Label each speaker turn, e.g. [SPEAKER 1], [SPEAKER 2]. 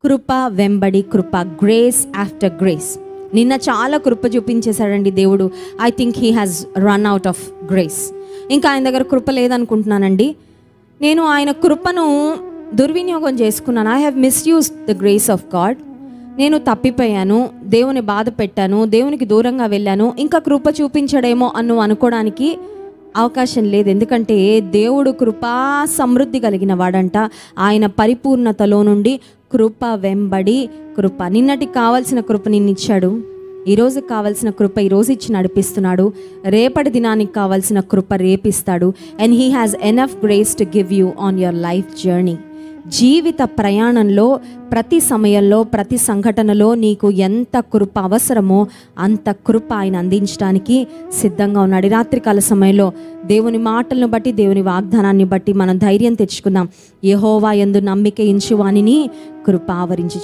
[SPEAKER 1] కృప వెంబడి కృప, grace after grace. నిన్న చాలా కృప చూపించేశాడండి దేవుడు. I think he has run out of grace. ఇంకా ఆయన దగ్గర కృప లేదనుకుంటున్నానండి. నేను ఆయన కృపను దుర్వినియోగం చేసుకున్నాను. I have misused the grace of God. నేను తప్పిపోయాను, దేవుని బాధ పెట్టాను, దేవునికి దూరంగా వెళ్ళాను, ఇంకా కృప చూపించడేమో అనుకోవడానికి అవకాశం లేదు. ఎందుకంటే దేవుడు కృపా సమృద్ధి కలిగిన వాడంట. ఆయన పరిపూర్ణతలో నుండి కృప వెంబడి కృప. నిన్నటికి కావాల్సిన కృప నిన్నిచ్చాడు, ఈరోజు కావాల్సిన కృప ఈరోజు ఇచ్చి నడిపిస్తున్నాడు, రేపటి దినానికి కావాల్సిన కృప రేపిస్తాడు. And he has enough grace to give you on your life journey. జీవిత ప్రయాణంలో ప్రతి సమయంలో ప్రతి సంఘటనలో నీకు ఎంత కృప అవసరమో అంత కృప ఆయన అందించడానికి సిద్ధంగా ఉన్నాడు. రాత్రికాల సమయంలో దేవుని మాటలను బట్టి, దేవుని వాగ్దానాన్ని బట్టి మనం ధైర్యం తెచ్చుకుందాం. యెహోవా యందు నమ్మిక ఉంచు వానిని కృప ఆవరించి